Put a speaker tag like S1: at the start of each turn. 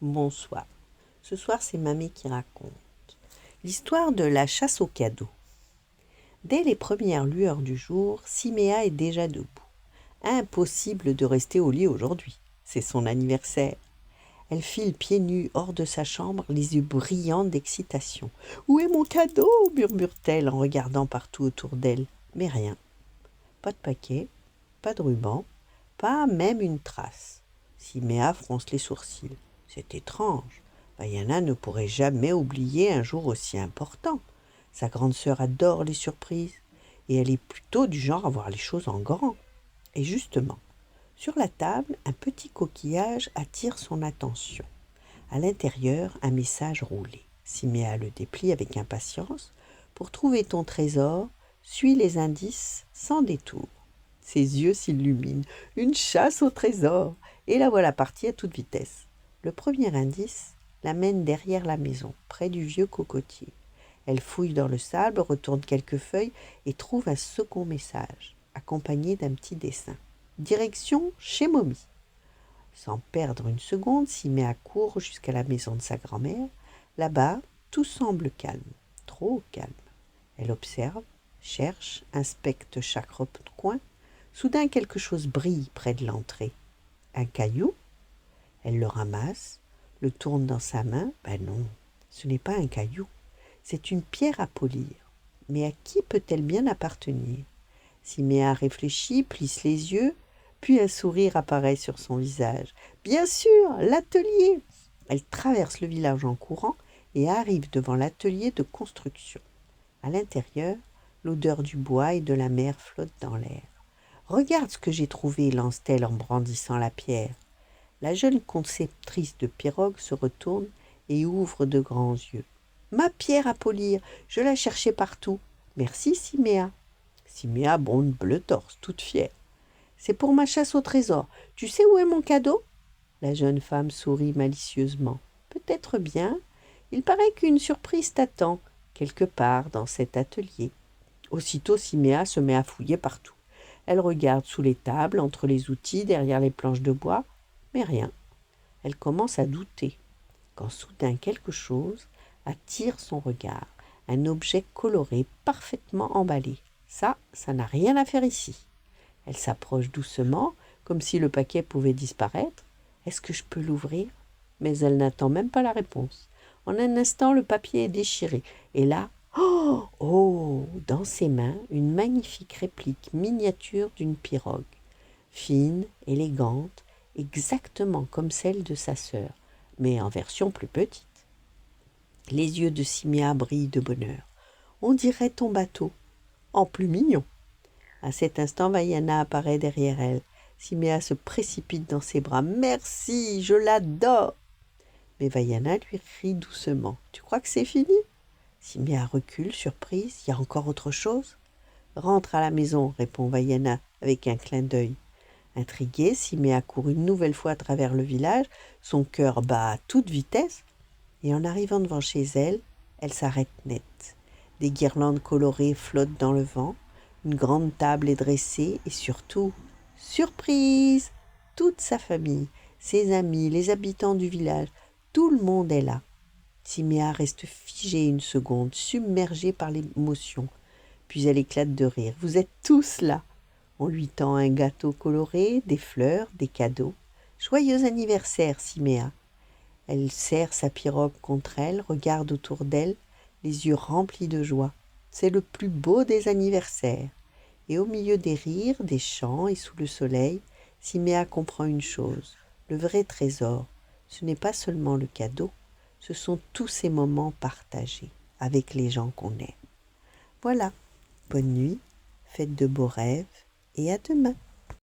S1: Bonsoir. Ce soir, c'est Mamie qui raconte. L'histoire de la chasse aux cadeaux. Dès les premières lueurs du jour, Siméa est déjà debout. Impossible de rester au lit aujourd'hui. C'est son anniversaire. Elle file pieds nus hors de sa chambre, les yeux brillants d'excitation. « Où est mon cadeau ?» murmure-t-elle en regardant partout autour d'elle. Mais rien. Pas de paquet, pas de ruban, pas même une trace. Siméa fronce les sourcils. C'est étrange. Vaiana ne pourrait jamais oublier un jour aussi important. Sa grande sœur adore les surprises et elle est plutôt du genre à voir les choses en grand. Et justement, sur la table, un petit coquillage attire son attention. À l'intérieur, un message roulé. Siméa le déplie avec impatience. Pour trouver ton trésor, suis les indices sans détour. Ses yeux s'illuminent. Une chasse au trésor. Et la voilà partie à toute vitesse. Le premier indice l'amène derrière la maison, près du vieux cocotier. Elle fouille dans le sable, retourne quelques feuilles et trouve un second message, accompagné d'un petit dessin. Direction chez Momie. Sans perdre une seconde, Siméa court jusqu'à la maison de sa grand-mère. Là-bas, tout semble calme, trop calme. Elle observe, cherche, inspecte chaque recoin. Soudain, quelque chose brille près de l'entrée. Un caillou. Elle le ramasse, le tourne dans sa main. Ben non, ce n'est pas un caillou. C'est une pierre à polir. Mais à qui peut-elle bien appartenir? Siméa réfléchit, plisse les yeux, puis un sourire apparaît sur son visage. Bien sûr, l'atelier! Elle traverse le village en courant et arrive devant l'atelier de construction. À l'intérieur, l'odeur du bois et de la mer flotte dans l'air. « Regarde ce que j'ai trouvé » lance-t-elle en brandissant la pierre. La jeune conceptrice de pirogue se retourne et ouvre de grands yeux. « Ma pierre à polir, je la cherchais partout. Merci, Siméa. » Siméa bonde le torse, toute fière. « C'est pour ma chasse au trésor. Tu sais où est mon cadeau ?» La jeune femme sourit malicieusement. « Peut-être bien. Il paraît qu'une surprise t'attend, quelque part dans cet atelier. » Aussitôt, Siméa se met à fouiller partout. Elle regarde sous les tables, entre les outils, derrière les planches de bois, mais rien. Elle commence à douter, quand soudain quelque chose attire son regard. Un objet coloré, parfaitement emballé. Ça n'a rien à faire ici. Elle s'approche doucement, comme si le paquet pouvait disparaître. Est-ce que je peux l'ouvrir? Mais elle n'attend même pas la réponse. En un instant, le papier est déchiré. Et là, oh, dans ses mains, une magnifique réplique miniature d'une pirogue. Fine, élégante, exactement comme celle de sa sœur, mais en version plus petite. Les yeux de Siméa brillent de bonheur. On dirait ton bateau, en plus mignon. À cet instant, Vaiana apparaît derrière elle. Siméa se précipite dans ses bras. « Merci, je l'adore !» Mais Vaiana lui rit doucement. « Tu crois que c'est fini ?» Siméa recule, surprise. « Il y a encore autre chose ?»« Rentre à la maison, » répond Vaiana avec un clin d'œil. Intriguée, Siméa court une nouvelle fois à travers le village. Son cœur bat à toute vitesse. Et en arrivant devant chez elle, elle s'arrête net. Des guirlandes colorées flottent dans le vent. Une grande table est dressée et surtout, surprise! Toute sa famille, ses amis, les habitants du village, tout le monde est là. Siméa reste figée une seconde, submergée par l'émotion. Puis elle éclate de rire. « Vous êtes tous là !» On lui tend un gâteau coloré, des fleurs, des cadeaux. « Joyeux anniversaire, Siméa !» Elle serre sa pirogue contre elle, regarde autour d'elle, les yeux remplis de joie. C'est le plus beau des anniversaires. Et au milieu des rires, des chants et sous le soleil, Siméa comprend une chose. Le vrai trésor, ce n'est pas seulement le cadeau, ce sont tous ces moments partagés avec les gens qu'on aime. Voilà, bonne nuit, faites de beaux rêves et à demain.